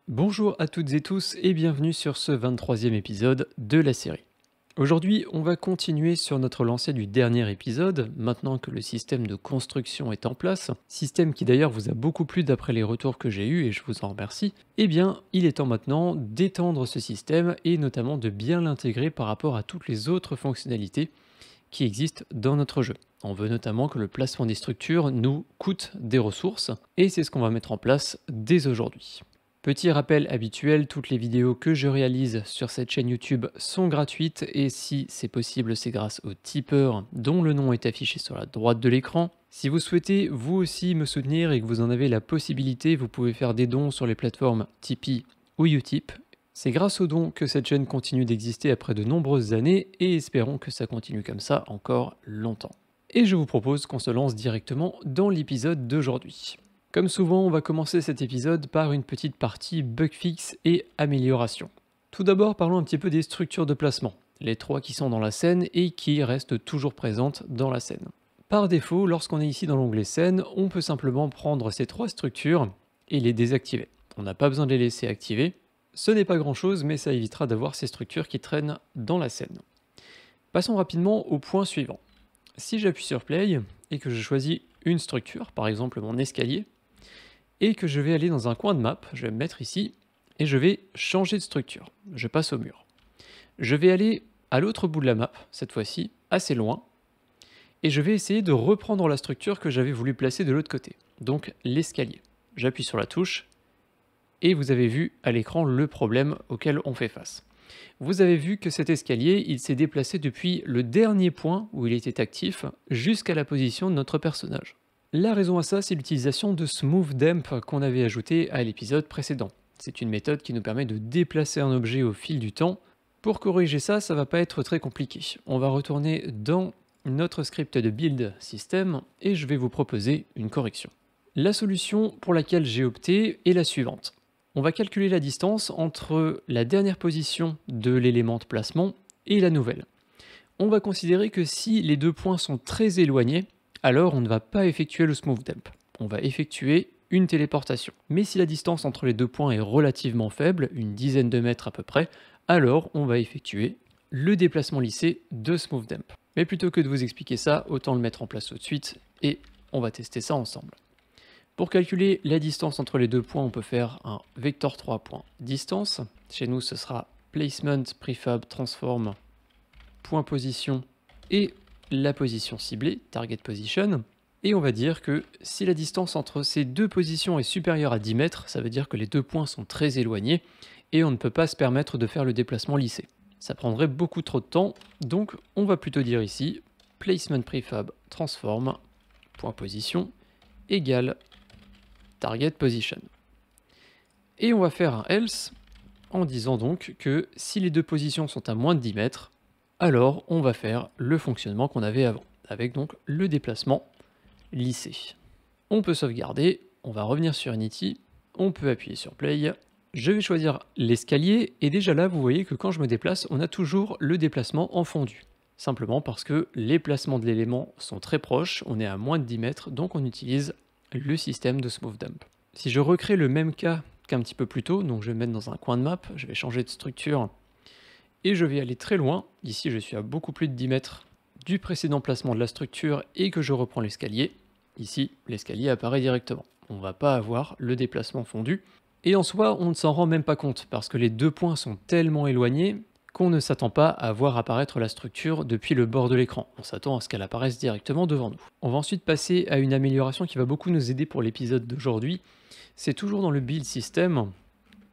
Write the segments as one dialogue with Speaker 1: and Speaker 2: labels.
Speaker 1: Bonjour à toutes et tous et bienvenue sur ce 23e épisode de la série. Aujourd'hui, on va continuer sur notre lancée du dernier épisode, maintenant que le système de construction est en place, système qui d'ailleurs vous a beaucoup plu d'après les retours que j'ai eus et je vous en remercie. Eh bien, il est temps maintenant d'étendre ce système et notamment de bien l'intégrer par rapport à toutes les autres fonctionnalités qui existent dans notre jeu. On veut notamment que le placement des structures nous coûte des ressources et c'est ce qu'on va mettre en place dès aujourd'hui. Petit rappel habituel, toutes les vidéos que je réalise sur cette chaîne YouTube sont gratuites et si c'est possible, c'est grâce au tipeur dont le nom est affiché sur la droite de l'écran. Si vous souhaitez vous aussi me soutenir et que vous en avez la possibilité, vous pouvez faire des dons sur les plateformes Tipeee ou Utip. C'est grâce aux dons que cette chaîne continue d'exister après de nombreuses années et espérons que ça continue comme ça encore longtemps. Et je vous propose qu'on se lance directement dans l'épisode d'aujourd'hui. Comme souvent, on va commencer cet épisode par une petite partie bug fix et amélioration. Tout d'abord, parlons un petit peu des structures de placement, les trois qui sont dans la scène et qui restent toujours présentes dans la scène. Par défaut, lorsqu'on est ici dans l'onglet scène, on peut simplement prendre ces trois structures et les désactiver. On n'a pas besoin de les laisser activer. Ce n'est pas grand chose, mais ça évitera d'avoir ces structures qui traînent dans la scène. Passons rapidement au point suivant. Si j'appuie sur Play et que je choisis une structure, par exemple mon escalier, et que je vais aller dans un coin de map, je vais me mettre ici, et je vais changer de structure. Je passe au mur. Je vais aller à l'autre bout de la map, cette fois-ci, assez loin, et je vais essayer de reprendre la structure que j'avais voulu placer de l'autre côté, donc l'escalier. J'appuie sur la touche, et vous avez vu à l'écran le problème auquel on fait face. Vous avez vu que cet escalier, il s'est déplacé depuis le dernier point où il était actif, jusqu'à la position de notre personnage. La raison à ça, c'est l'utilisation de Smooth Damp qu'on avait ajouté à l'épisode précédent. C'est une méthode qui nous permet de déplacer un objet au fil du temps. Pour corriger ça, ça va pas être très compliqué. On va retourner dans notre script de build system et je vais vous proposer une correction. La solution pour laquelle j'ai opté est la suivante. On va calculer la distance entre la dernière position de l'élément de placement et la nouvelle. On va considérer que si les deux points sont très éloignés, alors on ne va pas effectuer le Smooth Damp. On va effectuer une téléportation. Mais si la distance entre les deux points est relativement faible, une dizaine de mètres à peu près, alors on va effectuer le déplacement lissé de Smooth Damp. Mais plutôt que de vous expliquer ça, autant le mettre en place tout de suite et on va tester ça ensemble. Pour calculer la distance entre les deux points, on peut faire un vector 3.distance. Chez nous, ce sera placement, prefab, transform, point position et la position ciblée, target position, et on va dire que si la distance entre ces deux positions est supérieure à 10 mètres, ça veut dire que les deux points sont très éloignés, et on ne peut pas se permettre de faire le déplacement lissé. Ça prendrait beaucoup trop de temps, donc on va plutôt dire ici, placement prefab transform, point position, égale target position. Et on va faire un else, en disant donc que si les deux positions sont à moins de 10 mètres, alors on va faire le fonctionnement qu'on avait avant, avec donc le déplacement lissé. On peut sauvegarder, on va revenir sur Unity, on peut appuyer sur Play, je vais choisir l'escalier, et déjà là vous voyez que quand je me déplace, on a toujours le déplacement en fondu. Simplement parce que les placements de l'élément sont très proches, on est à moins de 10 mètres, donc on utilise le système de Smooth Damp. Si je recrée le même cas qu'un petit peu plus tôt, donc je vais me mettre dans un coin de map, je vais changer de structure, et je vais aller très loin, ici je suis à beaucoup plus de 10 mètres du précédent placement de la structure et que je reprends l'escalier, ici l'escalier apparaît directement. On ne va pas avoir le déplacement fondu, et en soi on ne s'en rend même pas compte, parce que les deux points sont tellement éloignés qu'on ne s'attend pas à voir apparaître la structure depuis le bord de l'écran. On s'attend à ce qu'elle apparaisse directement devant nous. On va ensuite passer à une amélioration qui va beaucoup nous aider pour l'épisode d'aujourd'hui. C'est toujours dans le build system,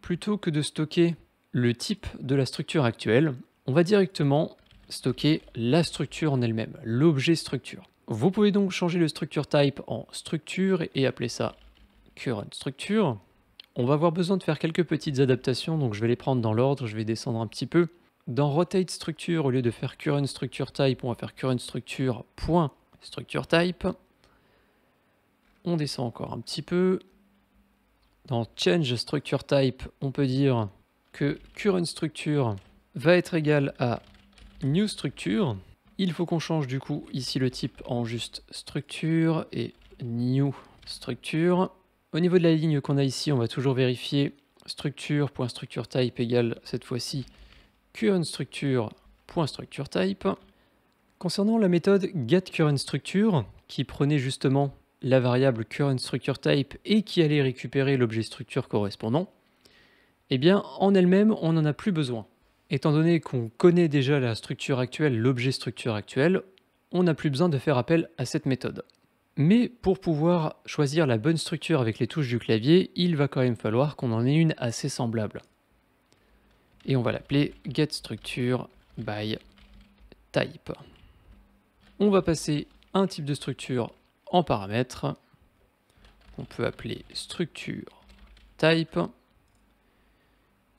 Speaker 1: plutôt que de stocker le type de la structure actuelle, on va directement stocker la structure en elle-même, l'objet structure. Vous pouvez donc changer le structure type en structure et appeler ça current structure. On va avoir besoin de faire quelques petites adaptations, donc je vais les prendre dans l'ordre, je vais descendre un petit peu. Dans rotate structure, au lieu de faire current structure type, on va faire current structure point structure type. On descend encore un petit peu. Dans change structure type, on peut dire que current structure va être égal à new structure. Il faut qu'on change du coup ici le type en juste structure et new structure. Au niveau de la ligne qu'on a ici, on va toujours vérifier structure.structureType égale cette fois-ci currentStructure.structureType. Concernant la méthode getCurrentStructure, qui prenait justement la variable currentStructureType et qui allait récupérer l'objet structure correspondant, eh bien en elle-même on n'en a plus besoin. Étant donné qu'on connaît déjà la structure actuelle, l'objet structure actuel, on n'a plus besoin de faire appel à cette méthode. Mais pour pouvoir choisir la bonne structure avec les touches du clavier, il va quand même falloir qu'on en ait une assez semblable. Et on va l'appeler getStructureByType. On va passer un type de structure en paramètre. On peut appeler structureType.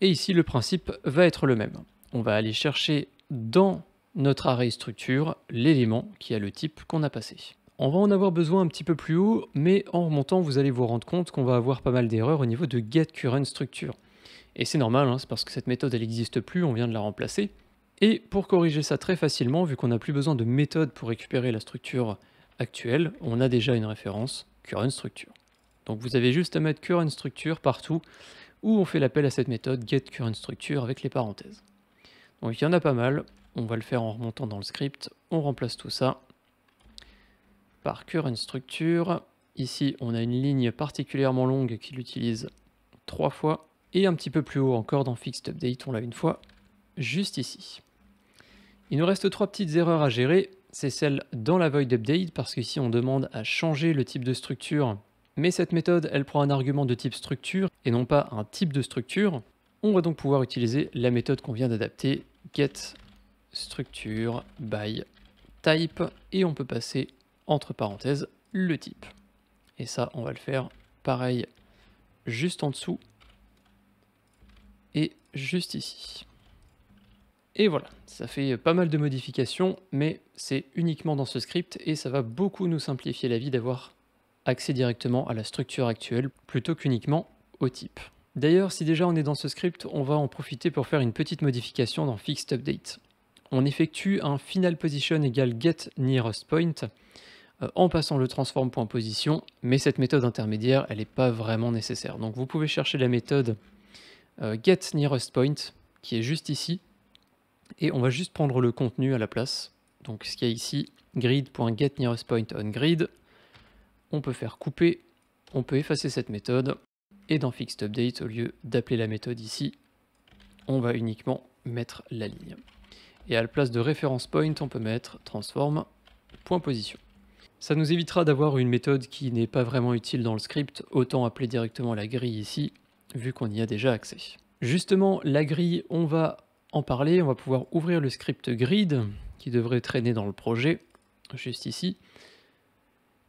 Speaker 1: Et ici, le principe va être le même. On va aller chercher dans notre array structure l'élément qui a le type qu'on a passé. On va en avoir besoin un petit peu plus haut, mais en remontant, vous allez vous rendre compte qu'on va avoir pas mal d'erreurs au niveau de getCurrentStructure. Et c'est normal, hein, c'est parce que cette méthode elle n'existe plus, on vient de la remplacer. Et pour corriger ça très facilement, vu qu'on n'a plus besoin de méthode pour récupérer la structure actuelle, on a déjà une référence currentStructure. Donc vous avez juste à mettre currentStructure partout où on fait l'appel à cette méthode getCurrentStructure avec les parenthèses. Donc il y en a pas mal, on va le faire en remontant dans le script, on remplace tout ça par currentStructure. Ici on a une ligne particulièrement longue qui l'utilise 3 fois, et un petit peu plus haut encore dans fixedUpdate, on l'a une fois, juste ici. Il nous reste 3 petites erreurs à gérer, c'est celle dans la voidUpdate, parce qu'ici on demande à changer le type de structure, mais cette méthode elle prend un argument de type structure et non pas un type de structure. On va donc pouvoir utiliser la méthode qu'on vient d'adapter, getStructureByType, et on peut passer entre parenthèses le type. Et ça on va le faire pareil juste en dessous et juste ici. Et voilà, ça fait pas mal de modifications, mais c'est uniquement dans ce script et ça va beaucoup nous simplifier la vie d'avoir accès directement à la structure actuelle plutôt qu'uniquement au type. D'ailleurs, si déjà on est dans ce script, on va en profiter pour faire une petite modification dans fixedUpdate. On effectue un finalPosition égale getNearestPoint en passant le transform.position, mais cette méthode intermédiaire, elle n'est pas vraiment nécessaire. Donc vous pouvez chercher la méthode getNearestPoint qui est juste ici, et on va juste prendre le contenu à la place. Donc ce qu'il y a ici, grid.getNearestPointOnGrid, on peut faire couper, on peut effacer cette méthode, et dans fixedUpdate, au lieu d'appeler la méthode ici, on va uniquement mettre la ligne. Et à la place de référence point, on peut mettre transform.position. Ça nous évitera d'avoir une méthode qui n'est pas vraiment utile dans le script, autant appeler directement la grille ici, vu qu'on y a déjà accès. Justement, la grille, on va en parler, on va pouvoir ouvrir le script grid, qui devrait traîner dans le projet, juste ici,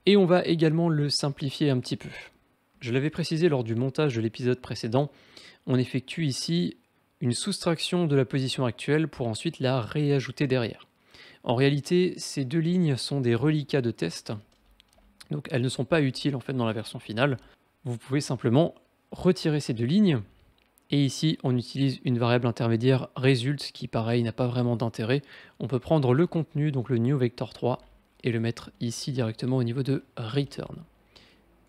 Speaker 1: et on va également le simplifier un petit peu. Je l'avais précisé lors du montage de l'épisode précédent, on effectue ici une soustraction de la position actuelle pour ensuite la réajouter derrière. En réalité, ces deux lignes sont des reliquats de test, donc elles ne sont pas utiles en fait dans la version finale. Vous pouvez simplement retirer ces deux lignes, et ici on utilise une variable intermédiaire result qui pareil n'a pas vraiment d'intérêt. On peut prendre le contenu, donc le new vector 3, et le mettre ici directement au niveau de return,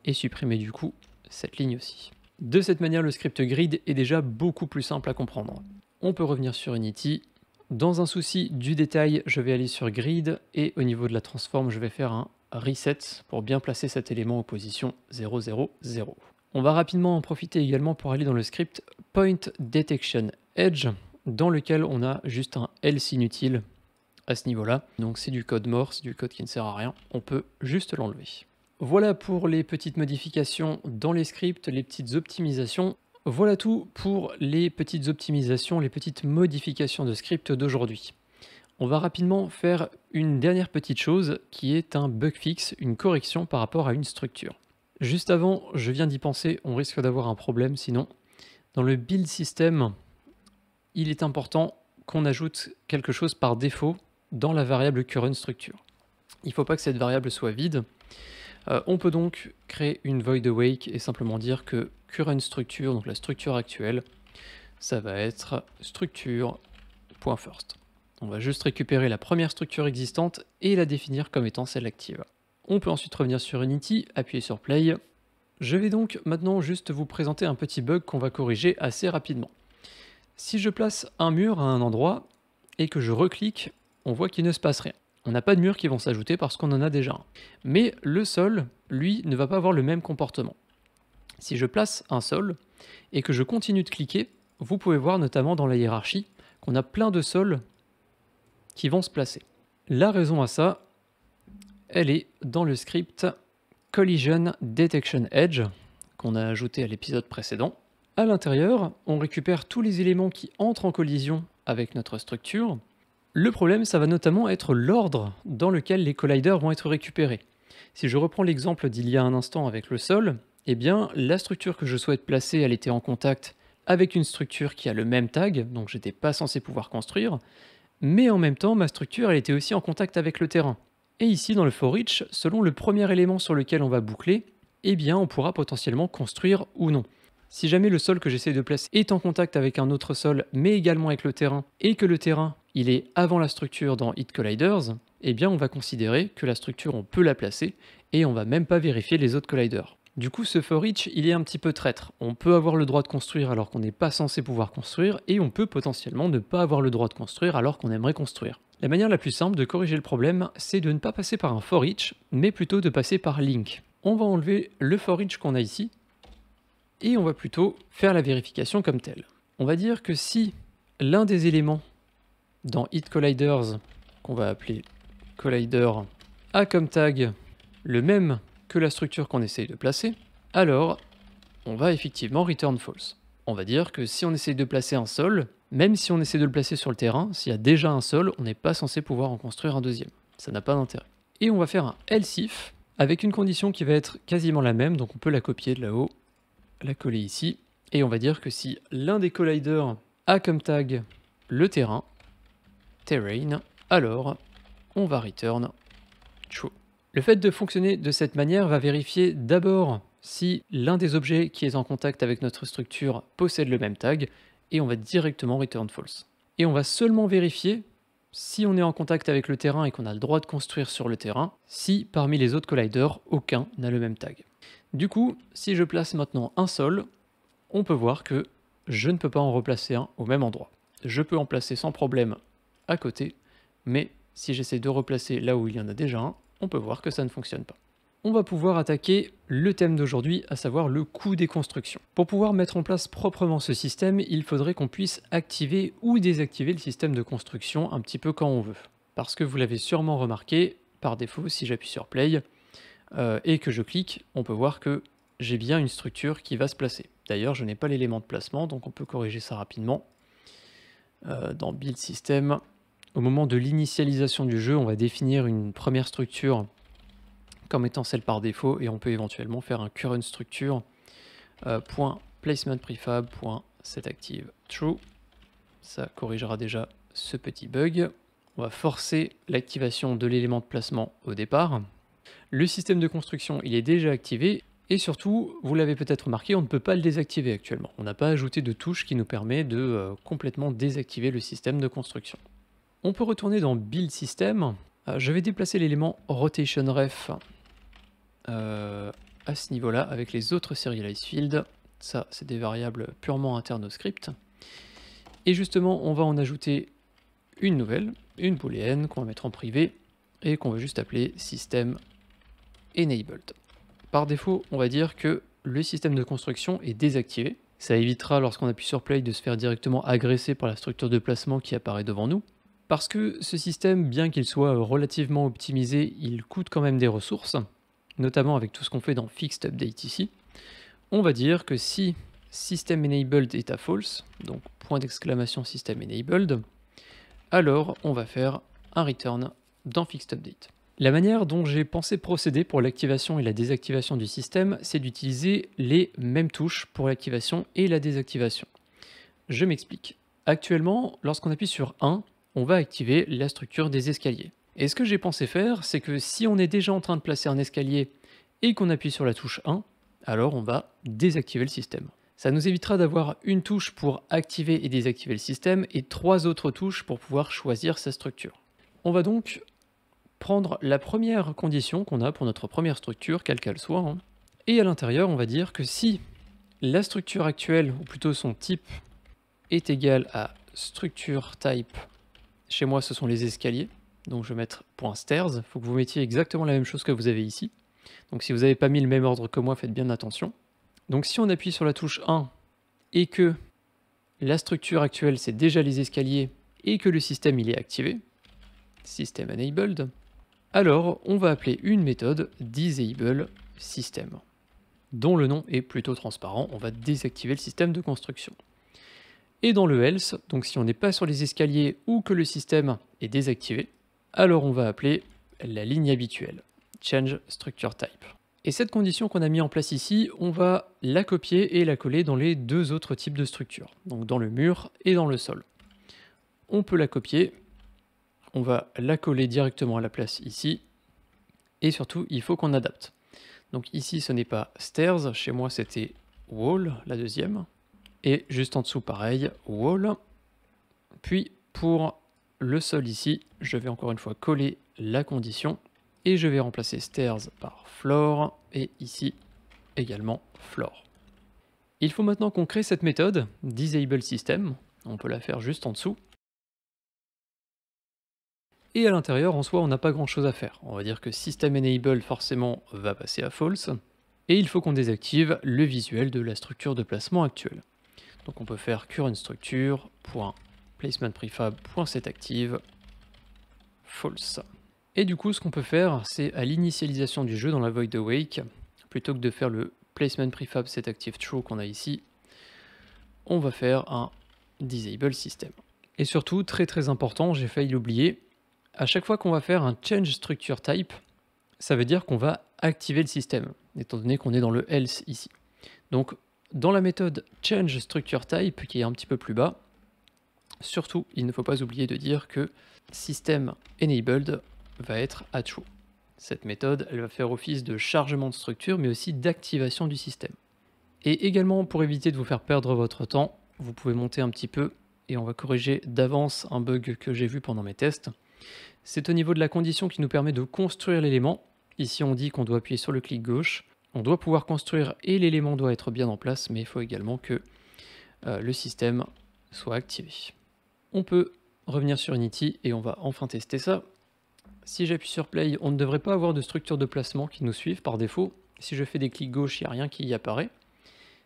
Speaker 1: et supprimer du coup cette ligne aussi. De cette manière, le script grid est déjà beaucoup plus simple à comprendre. On peut revenir sur Unity. Dans un souci du détail, je vais aller sur grid et au niveau de la transform, je vais faire un reset pour bien placer cet élément en position 0, 0, 0. On va rapidement en profiter également pour aller dans le script pointDetectionEdge, dans lequel on a juste un else inutile à ce niveau-là. Donc c'est du code mort, c'est du code qui ne sert à rien. On peut juste l'enlever. Voilà pour les petites modifications dans les scripts, les petites optimisations. Voilà tout pour les petites optimisations, les petites modifications de script d'aujourd'hui. On va rapidement faire une dernière petite chose qui est un bug fix, une correction par rapport à une structure. Juste avant, je viens d'y penser, on risque d'avoir un problème sinon. Dans le build system, il est important qu'on ajoute quelque chose par défaut dans la variable currentStructure. Il ne faut pas que cette variable soit vide. On peut donc créer une void awake et simplement dire que currentStructure, donc la structure actuelle, ça va être structure.first. On va juste récupérer la première structure existante et la définir comme étant celle active. On peut ensuite revenir sur Unity, appuyer sur Play, Je vais donc maintenant juste vous présenter un petit bug qu'on va corriger assez rapidement. Si je place un mur à un endroit et que je reclique, on voit qu'il ne se passe rien. On n'a pas de murs qui vont s'ajouter parce qu'on en a déjà un. Mais le sol, lui, ne va pas avoir le même comportement. Si je place un sol et que je continue de cliquer, vous pouvez voir notamment dans la hiérarchie qu'on a plein de sols qui vont se placer. La raison à ça, elle est dans le script Collision Detection Edge qu'on a ajouté à l'épisode précédent. À l'intérieur, on récupère tous les éléments qui entrent en collision avec notre structure. Le problème, ça va notamment être l'ordre dans lequel les colliders vont être récupérés. Si je reprends l'exemple d'il y a un instant avec le sol, eh bien, la structure que je souhaite placer, elle était en contact avec une structure qui a le même tag, donc j'étais pas censé pouvoir construire, mais en même temps, ma structure, elle était aussi en contact avec le terrain. Et ici, dans le for each, selon le premier élément sur lequel on va boucler, eh bien, on pourra potentiellement construire ou non. Si jamais le sol que j'essaie de placer est en contact avec un autre sol, mais également avec le terrain, et que le terrain, il est avant la structure dans Hit Colliders, eh bien, on va considérer que la structure, on peut la placer, et on va même pas vérifier les autres colliders. Du coup, ce for each, il est un petit peu traître. On peut avoir le droit de construire alors qu'on n'est pas censé pouvoir construire, et on peut potentiellement ne pas avoir le droit de construire alors qu'on aimerait construire. La manière la plus simple de corriger le problème, c'est de ne pas passer par un for each, mais plutôt de passer par link. On va enlever le for each qu'on a ici, et on va plutôt faire la vérification comme telle. On va dire que si l'un des éléments dans Hit Colliders, qu'on va appeler Collider, a comme tag le même que la structure qu'on essaye de placer, alors on va effectivement return false. On va dire que si on essaye de placer un sol, même si on essaie de le placer sur le terrain, s'il y a déjà un sol, on n'est pas censé pouvoir en construire un deuxième. Ça n'a pas d'intérêt. Et on va faire un else if avec une condition qui va être quasiment la même, donc on peut la copier de là-haut, la coller ici, et on va dire que si l'un des colliders a comme tag le terrain, terrain, alors on va return true. Le fait de fonctionner de cette manière va vérifier d'abord si l'un des objets qui est en contact avec notre structure possède le même tag, et on va directement return false. Et on va seulement vérifier si on est en contact avec le terrain et qu'on a le droit de construire sur le terrain, si parmi les autres colliders, aucun n'a le même tag. Du coup, si je place maintenant un sol, on peut voir que je ne peux pas en replacer un au même endroit. Je peux en placer sans problème à côté, mais si j'essaie de replacer là où il y en a déjà un, on peut voir que ça ne fonctionne pas. On va pouvoir attaquer le thème d'aujourd'hui, à savoir le coût des constructions. Pour pouvoir mettre en place proprement ce système, il faudrait qu'on puisse activer ou désactiver le système de construction un petit peu quand on veut. Parce que vous l'avez sûrement remarqué, par défaut, si j'appuie sur Play et que je clique, on peut voir que j'ai bien une structure qui va se placer. D'ailleurs, je n'ai pas l'élément de placement, donc on peut corriger ça rapidement. Dans Build System, au moment de l'initialisation du jeu, on va définir une première structure comme étant celle par défaut, et on peut éventuellement faire un current structure .placement prefab .setActive true. Ça corrigera déjà ce petit bug. On va forcer l'activation de l'élément de placement au départ. Le système de construction, il est déjà activé, et surtout, vous l'avez peut-être remarqué, on ne peut pas le désactiver actuellement. On n'a pas ajouté de touche qui nous permet de complètement désactiver le système de construction. On peut retourner dans Build System. Je vais déplacer l'élément Rotation Ref à ce niveau-là avec les autres Serialize Fields. Ça, c'est des variables purement internes au script. Et justement, on va en ajouter une nouvelle, une booléenne qu'on va mettre en privé et qu'on va juste appeler System Enabled. Par défaut, on va dire que le système de construction est désactivé. Ça évitera, lorsqu'on appuie sur Play, de se faire directement agresser par la structure de placement qui apparaît devant nous. Parce que ce système, bien qu'il soit relativement optimisé, il coûte quand même des ressources, notamment avec tout ce qu'on fait dans Fixed Update ici. On va dire que si System Enabled est à false, donc point d'exclamation System Enabled, alors on va faire un return dans Fixed Update. La manière dont j'ai pensé procéder pour l'activation et la désactivation du système, c'est d'utiliser les mêmes touches pour l'activation et la désactivation. Je m'explique. Actuellement, lorsqu'on appuie sur 1, on va activer la structure des escaliers. Et ce que j'ai pensé faire, c'est que si on est déjà en train de placer un escalier et qu'on appuie sur la touche 1, alors on va désactiver le système. Ça nous évitera d'avoir une touche pour activer et désactiver le système et 3 autres touches pour pouvoir choisir sa structure. On va donc prendre la première condition qu'on a pour notre première structure, quelle qu'elle soit, Et à l'intérieur, on va dire que si la structure actuelle, ou plutôt son type, est égal à structure type, chez moi ce sont les escaliers, donc je vais mettre .stairs, il faut que vous mettiez exactement la même chose que vous avez ici. Donc si vous n'avez pas mis le même ordre que moi, faites bien attention. Donc si on appuie sur la touche 1 et que la structure actuelle c'est déjà les escaliers et que le système il est activé, system enabled, alors on va appeler une méthode disable system, dont le nom est plutôt transparent, on va désactiver le système de construction. Et dans le else, donc si on n'est pas sur les escaliers ou que le système est désactivé, alors on va appeler la ligne habituelle, change structure type. Et cette condition qu'on a mis en place ici, on va la copier et la coller dans les deux autres types de structures, donc dans le mur et dans le sol. On peut la copier, on va la coller directement à la place ici, et surtout il faut qu'on adapte. Donc ici ce n'est pas stairs, chez moi c'était wall, la deuxième, et juste en dessous pareil, wall. Puis pour le sol ici, je vais encore une fois coller la condition, et je vais remplacer stairs par floor, et ici également floor. Il faut maintenant qu'on crée cette méthode, disable system, on peut la faire juste en dessous. Et à l'intérieur, en soi, on n'a pas grand chose à faire. On va dire que system enable forcément va passer à false, et il faut qu'on désactive le visuel de la structure de placement actuelle. Donc on peut faire current structure, placement prefab, setActive, false. Et du coup, ce qu'on peut faire, c'est à l'initialisation du jeu dans la void awake, plutôt que de faire le placement prefab setActive true qu'on a ici, on va faire un disable system. Et surtout, très important, j'ai failli l'oublier, à chaque fois qu'on va faire un change structure type, ça veut dire qu'on va activer le système, étant donné qu'on est dans le else ici. Donc dans la méthode change structure type, qui est un petit peu plus bas, surtout il ne faut pas oublier de dire que system enabled va être à true. Cette méthode, elle va faire office de chargement de structure, mais aussi d'activation du système. Et également, pour éviter de vous faire perdre votre temps, vous pouvez monter un petit peu, et on va corriger d'avance un bug que j'ai vu pendant mes tests. C'est au niveau de la condition qui nous permet de construire l'élément. Ici on dit qu'on doit appuyer sur le clic gauche, on doit pouvoir construire et l'élément doit être bien en place, mais il faut également que le système soit activé. On peut revenir sur Unity et on va enfin tester ça. Si j'appuie sur Play, on ne devrait pas avoir de structure de placement qui nous suive par défaut. Si je fais des clics gauche, il n'y a rien qui y apparaît.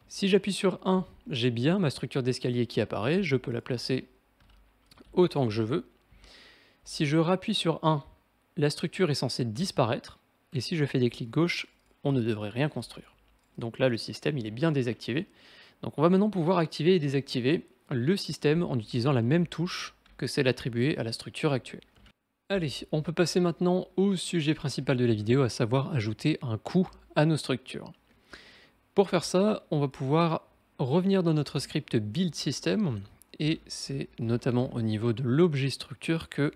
Speaker 1: Si j'appuie sur 1, j'ai bien ma structure d'escalier qui apparaît, je peux la placer autant que je veux. Si je rappuie sur 1, la structure est censée disparaître, et si je fais des clics gauche, on ne devrait rien construire. Donc là, le système il est bien désactivé. Donc on va maintenant pouvoir activer et désactiver le système en utilisant la même touche que celle attribuée à la structure actuelle. Allez, on peut passer maintenant au sujet principal de la vidéo, à savoir ajouter un coût à nos structures. Pour faire ça, on va pouvoir revenir dans notre script build system, et c'est notamment au niveau de l'objet structure que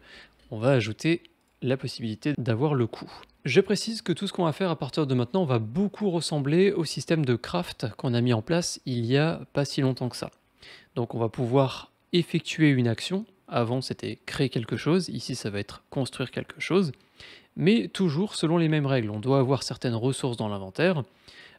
Speaker 1: on va ajouter la possibilité d'avoir le coût. Je précise que tout ce qu'on va faire à partir de maintenant va beaucoup ressembler au système de craft qu'on a mis en place il y a pas si longtemps que ça. Donc on va pouvoir effectuer une action, avant c'était créer quelque chose, ici ça va être construire quelque chose, mais toujours selon les mêmes règles. On doit avoir certaines ressources dans l'inventaire,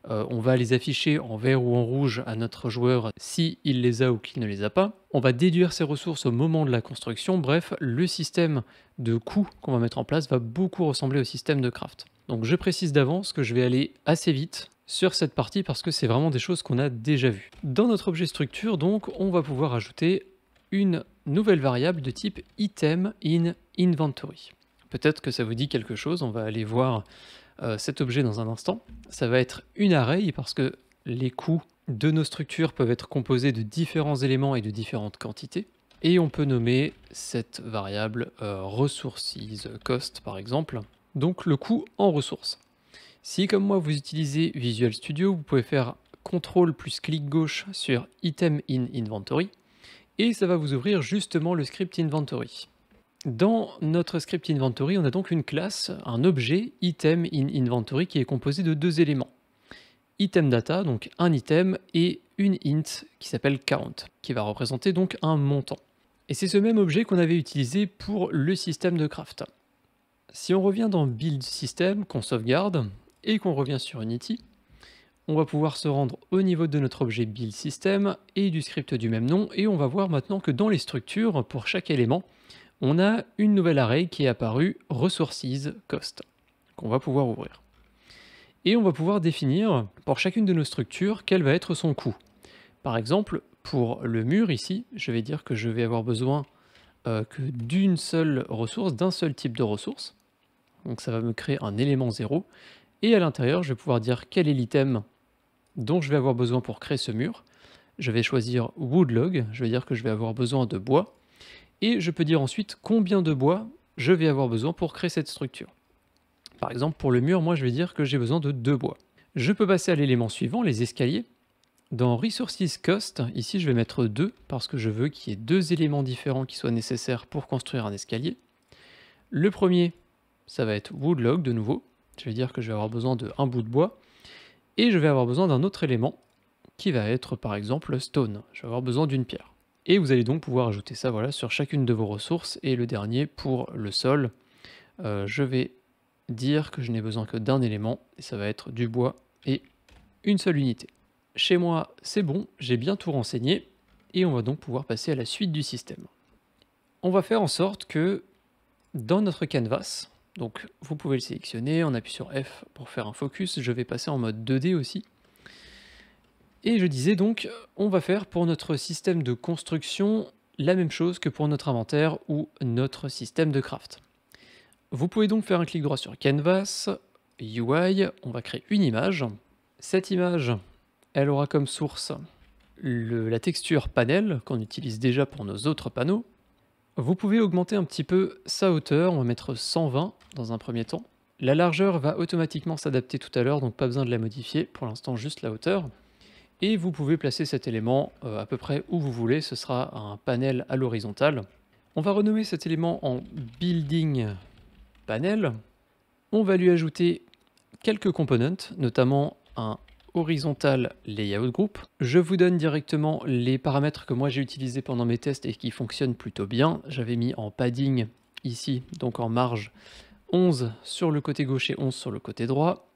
Speaker 1: on va les afficher en vert ou en rouge à notre joueur s'il les a ou qu'il ne les a pas. On va déduire ces ressources au moment de la construction. Bref, le système de coût qu'on va mettre en place va beaucoup ressembler au système de craft. Donc je précise d'avance que je vais aller assez vite sur cette partie parce que c'est vraiment des choses qu'on a déjà vues. Dans notre objet structure, donc, on va pouvoir ajouter une nouvelle variable de type item in inventory. Peut-être que ça vous dit quelque chose, on va aller voir cet objet dans un instant. Ça va être une array parce que les coûts de nos structures peuvent être composés de différents éléments et de différentes quantités. Et on peut nommer cette variable resources cost par exemple, donc le coût en ressources. Si comme moi vous utilisez Visual Studio, vous pouvez faire CTRL plus clic gauche sur item in inventory et ça va vous ouvrir justement le script inventory. Dans notre script inventory, on a donc une classe, un objet item in inventory qui est composé de deux éléments. Item data, donc un item, et une int qui s'appelle count, qui va représenter donc un montant. Et c'est ce même objet qu'on avait utilisé pour le système de craft. Si on revient dans build system, qu'on sauvegarde, et qu'on revient sur Unity, On va pouvoir se rendre au niveau de notre objet build system et du script du même nom, et on va voir maintenant que dans les structures, pour chaque élément, on a une nouvelle array qui est apparue, resources cost, qu'on va pouvoir ouvrir. Et on va pouvoir définir pour chacune de nos structures quel va être son coût. Par exemple, pour le mur ici, je vais dire que je vais avoir besoin que d'une seule ressource, d'un seul type de ressource. Donc ça va me créer un élément 0. Et à l'intérieur, je vais pouvoir dire quel est l'item dont je vais avoir besoin pour créer ce mur. Je vais choisir woodlog, je vais dire que je vais avoir besoin de bois. Et je peux dire ensuite combien de bois je vais avoir besoin pour créer cette structure. Par exemple, pour le mur, moi je vais dire que j'ai besoin de 2 bois. Je peux passer à l'élément suivant, les escaliers. Dans Resources Cost, ici je vais mettre 2 parce que je veux qu'il y ait 2 éléments différents qui soient nécessaires pour construire un escalier. Le premier, ça va être woodlog de nouveau. Je vais dire que je vais avoir besoin de un bout de bois. Et je vais avoir besoin d'un autre élément qui va être par exemple stone. Je vais avoir besoin d'une pierre. Et vous allez donc pouvoir ajouter ça voilà, sur chacune de vos ressources. Et le dernier, pour le sol, je vais dire que je n'ai besoin que d'un élément, et ça va être du bois et une seule unité. Chez moi, c'est bon, j'ai bien tout renseigné, et on va donc pouvoir passer à la suite du système. On va faire en sorte que dans notre canvas, donc vous pouvez le sélectionner, on appuie sur F pour faire un focus, je vais passer en mode 2D aussi. Et je disais donc, on va faire pour notre système de construction la même chose que pour notre inventaire ou notre système de craft. Vous pouvez donc faire un clic droit sur Canvas, UI, on va créer une image. Cette image, elle aura comme source la texture panel qu'on utilise déjà pour nos autres panneaux. Vous pouvez augmenter un petit peu sa hauteur, on va mettre 120 dans un premier temps. La largeur va automatiquement s'adapter tout à l'heure, donc pas besoin de la modifier, pour l'instant juste la hauteur. Et vous pouvez placer cet élément à peu près où vous voulez, ce sera un panel à l'horizontale. On va renommer cet élément en building panel. On va lui ajouter quelques components, notamment un horizontal layout group. Je vous donne directement les paramètres que moi j'ai utilisés pendant mes tests et qui fonctionnent plutôt bien. J'avais mis en padding ici, donc en marge, 11 sur le côté gauche et 11 sur le côté droit.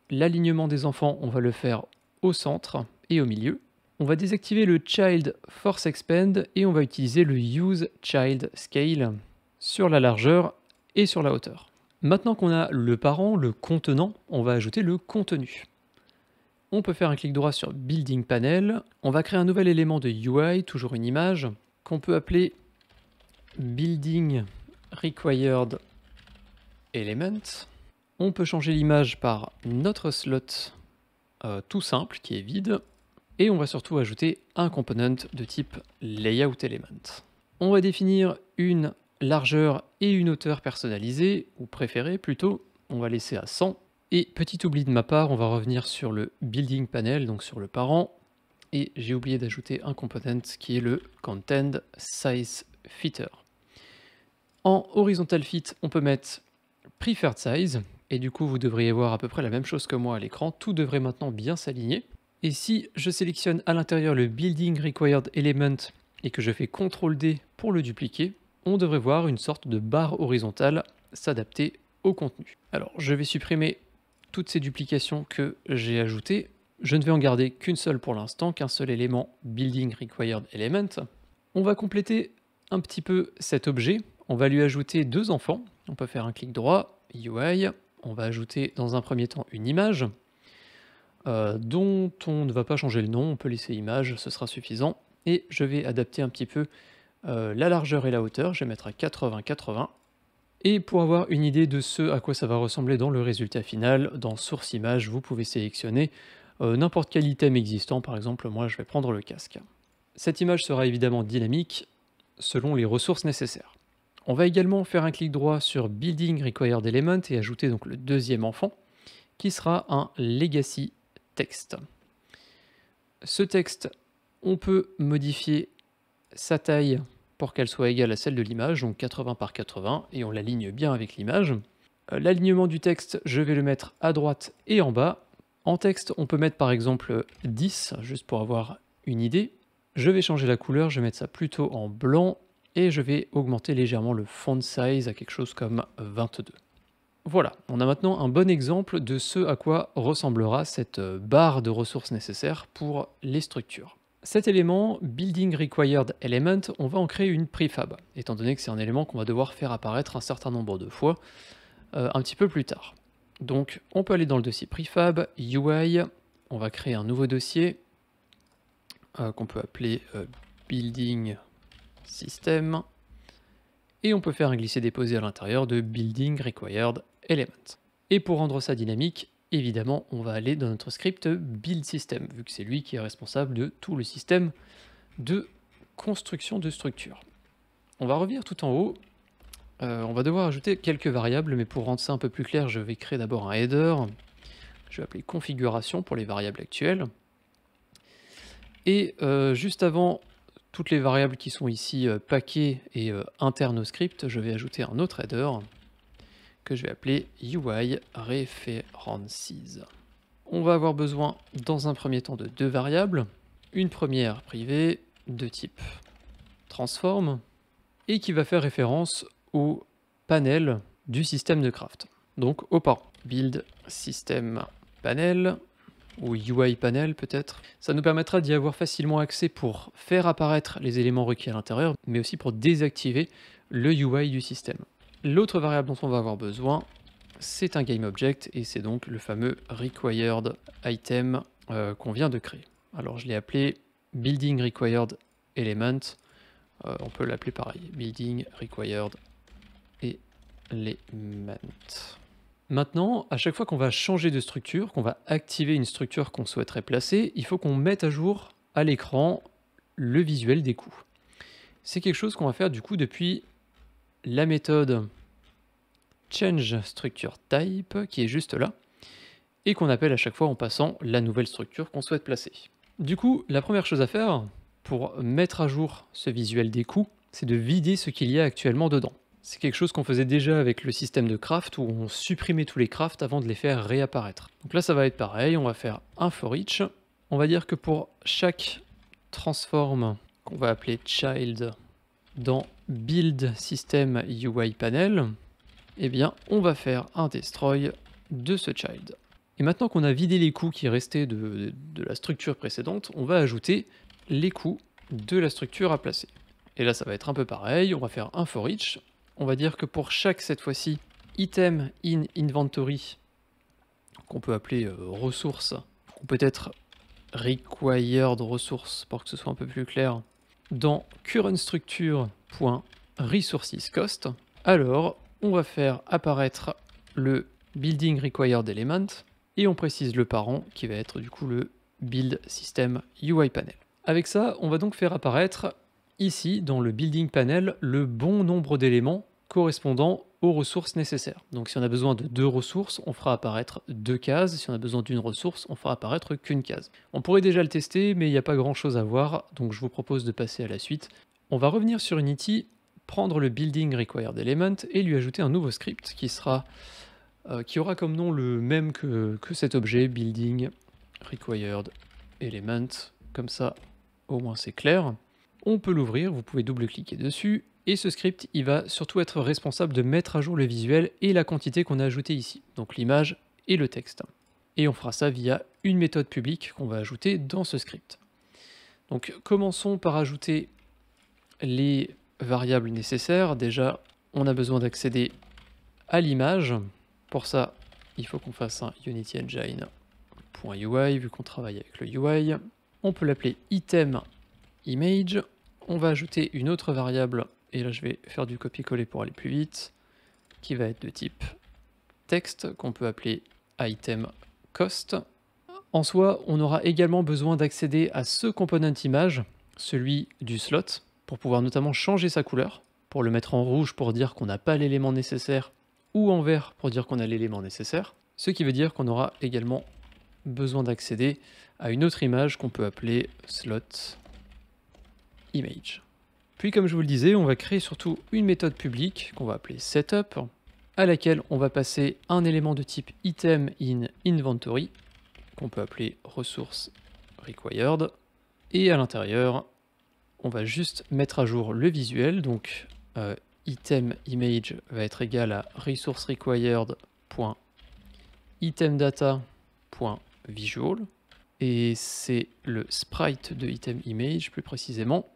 Speaker 1: L'alignement des enfants, on va le faire au centre et au milieu. On va désactiver le Child Force Expand et on va utiliser le Use Child Scale sur la largeur et sur la hauteur. Maintenant qu'on a le parent, le contenant, on va ajouter le contenu. On peut faire un clic droit sur Building Panel. On va créer un nouvel élément de UI, toujours une image, qu'on peut appeler Building Required Element. On peut changer l'image par notre slot tout simple qui est vide. Et on va surtout ajouter un component de type Layout Element. On va définir une largeur et une hauteur personnalisée, ou préférée plutôt. On va laisser à 100. Et petit oubli de ma part, on va revenir sur le Building Panel, donc sur le parent. Et j'ai oublié d'ajouter un component qui est le Content Size Fitter. En Horizontal Fit, on peut mettre Preferred Size. Et du coup, vous devriez voir à peu près la même chose que moi à l'écran. Tout devrait maintenant bien s'aligner. Et si je sélectionne à l'intérieur le Building Required Element et que je fais CTRL-D pour le dupliquer, on devrait voir une sorte de barre horizontale s'adapter au contenu. Alors, je vais supprimer toutes ces duplications que j'ai ajoutées. Je ne vais en garder qu'une seule pour l'instant, qu'un seul élément Building Required Element. On va compléter un petit peu cet objet. On va lui ajouter 2 enfants. On peut faire un clic droit, UI. On va ajouter dans un premier temps une image. Dont on ne va pas changer le nom, on peut laisser image, ce sera suffisant. Et je vais adapter un petit peu la largeur et la hauteur, je vais mettre à 80-80. Et pour avoir une idée de ce à quoi ça va ressembler dans le résultat final, dans Source Image, vous pouvez sélectionner n'importe quel item existant, par exemple moi je vais prendre le casque. Cette image sera évidemment dynamique selon les ressources nécessaires. On va également faire un clic droit sur Building Required Element et ajouter donc le deuxième enfant, qui sera un Legacy Text. Ce texte, on peut modifier sa taille pour qu'elle soit égale à celle de l'image, donc 80 par 80, et on l'aligne bien avec l'image. L'alignement du texte, je vais le mettre à droite et en bas. En texte, on peut mettre par exemple 10, juste pour avoir une idée. Je vais changer la couleur, je vais mettre ça plutôt en blanc, et je vais augmenter légèrement le font size à quelque chose comme 22. Voilà, on a maintenant un bon exemple de ce à quoi ressemblera cette barre de ressources nécessaires pour les structures. Cet élément, Building Required Element, on va en créer une prefab, étant donné que c'est un élément qu'on va devoir faire apparaître un certain nombre de fois un petit peu plus tard. Donc on peut aller dans le dossier prefab, UI, on va créer un nouveau dossier qu'on peut appeler Building System, et on peut faire un glisser-déposer à l'intérieur de Building Required Element. Et pour rendre ça dynamique, évidemment, on va aller dans notre script Build System, vu que c'est lui qui est responsable de tout le système de construction de structure. On va revenir tout en haut. On va devoir ajouter quelques variables, mais pour rendre ça un peu plus clair, je vais créer d'abord un header. Je vais appeler configuration pour les variables actuelles. Et juste avant toutes les variables qui sont ici paquets et internes au script, je vais ajouter un autre header que je vais appeler UI References. On va avoir besoin dans un premier temps de deux variables, une première privée de type transform et qui va faire référence au panel du système de craft, donc au parent. Build system panel ou UI panel peut-être. Ça nous permettra d'y avoir facilement accès pour faire apparaître les éléments requis à l'intérieur, mais aussi pour désactiver le UI du système. L'autre variable dont on va avoir besoin, c'est un GameObject, et c'est donc le fameux required item qu'on vient de créer. Alors je l'ai appelé building required element, on peut l'appeler pareil, building required element. Maintenant, à chaque fois qu'on va changer de structure, qu'on va activer une structure qu'on souhaiterait placer, il faut qu'on mette à jour à l'écran le visuel des coûts. C'est quelque chose qu'on va faire du coup depuis la méthode changeStructureType qui est juste là et qu'on appelle à chaque fois en passant la nouvelle structure qu'on souhaite placer. Du coup, la première chose à faire pour mettre à jour ce visuel des coûts, c'est de vider ce qu'il y a actuellement dedans. C'est quelque chose qu'on faisait déjà avec le système de craft où on supprimait tous les crafts avant de les faire réapparaître. Donc là ça va être pareil, on va faire un for each. On va dire que pour chaque transform qu'on va appeler child dans build system UI panel, eh bien on va faire un destroy de ce child. Et maintenant qu'on a vidé les coûts qui restaient de la structure précédente, on va ajouter les coûts de la structure à placer. Et là ça va être un peu pareil, on va faire un for each. On va dire que pour chaque, cette fois-ci, item in inventory, qu'on peut appeler ressources, ou peut-être required resource pour que ce soit un peu plus clair, dans currentStructure.resourcesCost, alors on va faire apparaître le building required element et on précise le parent qui va être du coup le build system UI panel. Avec ça, on va donc faire apparaître ici, dans le building panel, le bon nombre d'éléments correspondant aux ressources nécessaires. Donc si on a besoin de 2 ressources, on fera apparaître 2 cases. Si on a besoin d'une ressource, on fera apparaître qu'une case. On pourrait déjà le tester, mais il n'y a pas grand chose à voir, donc je vous propose de passer à la suite. On va revenir sur Unity, prendre le building required element et lui ajouter un nouveau script qui aura comme nom le même que cet objet, building required element. Comme ça, au moins c'est clair. On peut l'ouvrir, vous pouvez double-cliquer dessus, et ce script, il va surtout être responsable de mettre à jour le visuel et la quantité qu'on a ajoutée ici, donc l'image et le texte. Et on fera ça via une méthode publique qu'on va ajouter dans ce script. Donc commençons par ajouter les variables nécessaires. Déjà, on a besoin d'accéder à l'image. Pour ça, il faut qu'on fasse un Unity Engine.ui, vu qu'on travaille avec le UI. On peut l'appeler item image. On va ajouter une autre variable, et là je vais faire du copier-coller pour aller plus vite, qui va être de type texte, qu'on peut appeler item cost. En soi, on aura également besoin d'accéder à ce component image, celui du slot, pour pouvoir notamment changer sa couleur, pour le mettre en rouge pour dire qu'on n'a pas l'élément nécessaire, ou en vert pour dire qu'on a l'élément nécessaire, ce qui veut dire qu'on aura également besoin d'accéder à une autre image qu'on peut appeler slot image. Puis comme je vous le disais, on va créer surtout une méthode publique qu'on va appeler setup, à laquelle on va passer un élément de type item in inventory, qu'on peut appeler ressource required, et à l'intérieur, on va juste mettre à jour le visuel, donc item image va être égal à resource required itemdata.visual et c'est le sprite de item image plus précisément.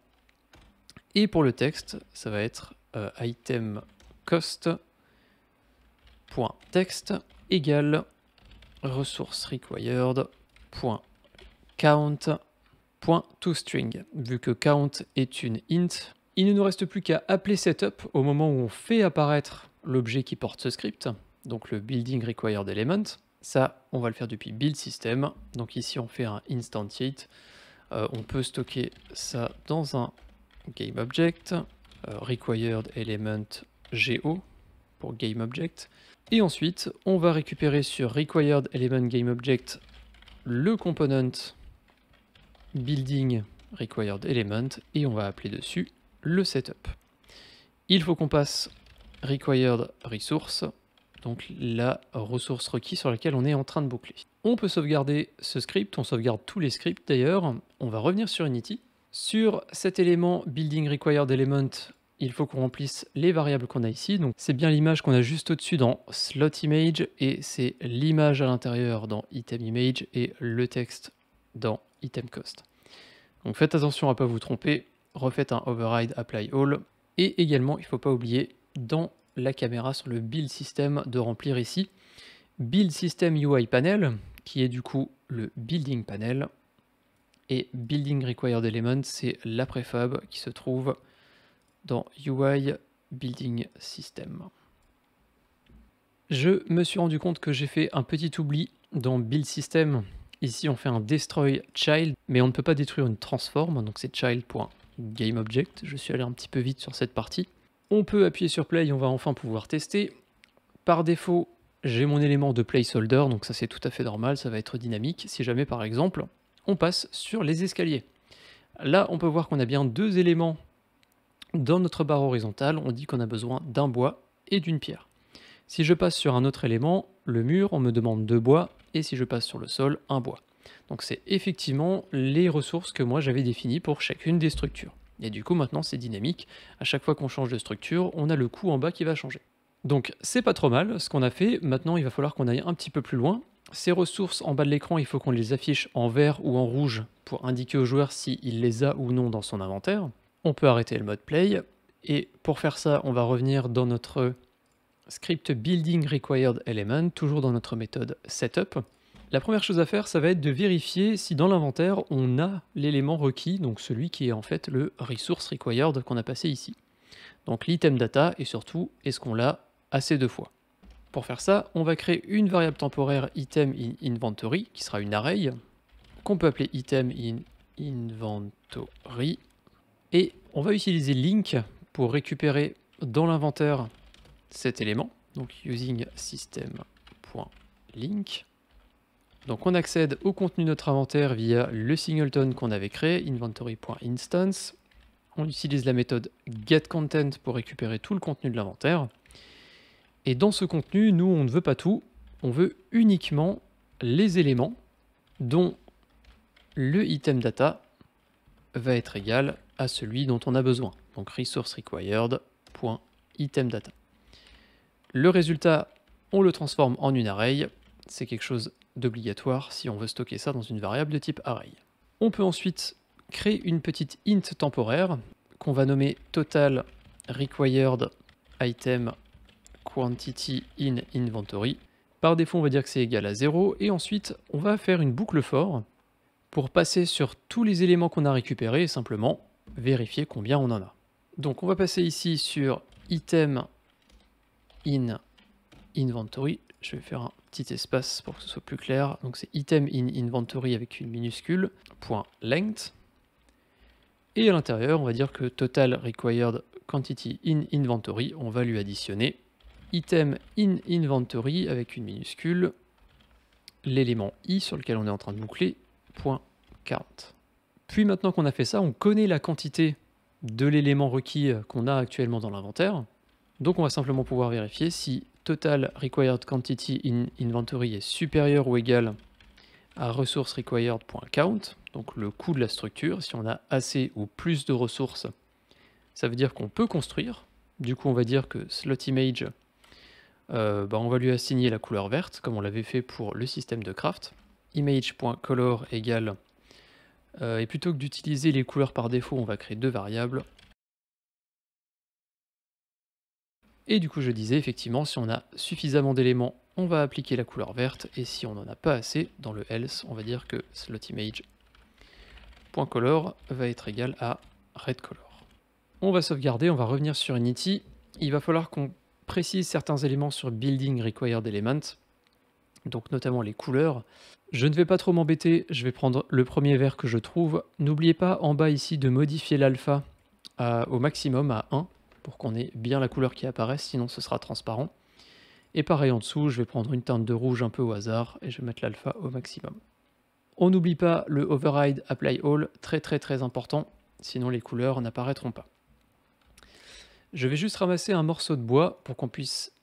Speaker 1: Et pour le texte, ça va être item cost.text égale ressource required.count.toString. Vu que count est une int, il ne nous reste plus qu'à appeler setup au moment où on fait apparaître l'objet qui porte ce script, donc le building required element. Ça, on va le faire depuis build system. Donc ici, on fait un instantiate. On peut stocker ça dans un game object, required element go pour game object. Et ensuite, on va récupérer sur required element game object le component building required element et on va appeler dessus le setup. Il faut qu'on passe required resource, donc la ressource requise sur laquelle on est en train de boucler. On peut sauvegarder ce script, on sauvegarde tous les scripts d'ailleurs. On va revenir sur Unity. Sur cet élément building required element, il faut qu'on remplisse les variables qu'on a ici. Donc c'est bien l'image qu'on a juste au-dessus dans slot image et c'est l'image à l'intérieur dans item image et le texte dans item cost. Donc faites attention à ne pas vous tromper, refaites un override apply all et également il ne faut pas oublier dans la caméra sur le build system de remplir ici build system UI panel qui est du coup le building panel et building required element c'est la préfab qui se trouve dans UI building system. Je me suis rendu compte que j'ai fait un petit oubli dans build system. Ici on fait un destroy child mais on ne peut pas détruire une transform donc c'est child.gameObject. Je suis allé un petit peu vite sur cette partie. On peut appuyer sur play et on va enfin pouvoir tester. Par défaut, j'ai mon élément de placeholder, donc ça c'est tout à fait normal, ça va être dynamique. Si jamais par exemple, on passe sur les escaliers. Là, on peut voir qu'on a bien deux éléments dans notre barre horizontale. On dit qu'on a besoin d'un bois et d'une pierre. Si je passe sur un autre élément, le mur, on me demande deux bois, et si je passe sur le sol, un bois. Donc c'est effectivement les ressources que moi j'avais définies pour chacune des structures. Et du coup maintenant c'est dynamique, à chaque fois qu'on change de structure, on a le coût en bas qui va changer. Donc c'est pas trop mal ce qu'on a fait, maintenant il va falloir qu'on aille un petit peu plus loin. Ces ressources en bas de l'écran, il faut qu'on les affiche en vert ou en rouge pour indiquer au joueur s'il les a ou non dans son inventaire. On peut arrêter le mode play, et pour faire ça, on va revenir dans notre script building required element, toujours dans notre méthode setup. La première chose à faire, ça va être de vérifier si dans l'inventaire, on a l'élément requis, donc celui qui est en fait le resource required qu'on a passé ici. Donc l'item data, et surtout, est-ce qu'on l'a assez de fois. Pour faire ça, on va créer une variable temporaire item in inventory, qui sera une array, qu'on peut appeler item in inventory, et on va utiliser link pour récupérer dans l'inventaire cet élément, donc using system.link. Donc on accède au contenu de notre inventaire via le singleton qu'on avait créé, inventory.instance. On utilise la méthode getContent pour récupérer tout le contenu de l'inventaire. Et dans ce contenu, nous, on ne veut pas tout, on veut uniquement les éléments dont le item data va être égal à celui dont on a besoin. Donc resource required.itemData. Le résultat, on le transforme en une array. C'est quelque chose d'obligatoire si on veut stocker ça dans une variable de type array. On peut ensuite créer une petite int temporaire qu'on va nommer total required item quantity in inventory. Par défaut, on va dire que c'est égal à 0 et ensuite on va faire une boucle for pour passer sur tous les éléments qu'on a récupérés et simplement vérifier combien on en a. Donc on va passer ici sur item in inventory. Je vais faire un petit espace pour que ce soit plus clair. Donc c'est item in inventory avec une minuscule, point length. Et à l'intérieur, on va dire que total required quantity in inventory, on va lui additionner item in inventory avec une minuscule, l'élément i sur lequel on est en train de boucler, point count. Puis maintenant qu'on a fait ça, on connaît la quantité de l'élément requis qu'on a actuellement dans l'inventaire. Donc on va simplement pouvoir vérifier si total required quantity in inventory est supérieur ou égal à resource required.count, donc le coût de la structure. Si on a assez ou plus de ressources, ça veut dire qu'on peut construire. Du coup, on va dire que slot image On va lui assigner la couleur verte, comme on l'avait fait pour le système de craft. Image.color égale, et plutôt que d'utiliser les couleurs par défaut, on va créer deux variables. Et du coup, je disais effectivement, si on a suffisamment d'éléments, on va appliquer la couleur verte, et si on n'en a pas assez, dans le else, on va dire que slotImage.color va être égal à redColor. On va sauvegarder, on va revenir sur Unity. Il va falloir qu'on précise certains éléments sur Building Required Element, donc notamment les couleurs. Je ne vais pas trop m'embêter, je vais prendre le premier vert que je trouve. N'oubliez pas en bas ici de modifier l'alpha au maximum à 1, pour qu'on ait bien la couleur qui apparaisse, sinon ce sera transparent. Et pareil en dessous, je vais prendre une teinte de rouge un peu au hasard, et je vais mettre l'alpha au maximum. On n'oublie pas le override apply all, très important, sinon les couleurs n'apparaîtront pas. Je vais juste ramasser un morceau de bois pour qu'on puisse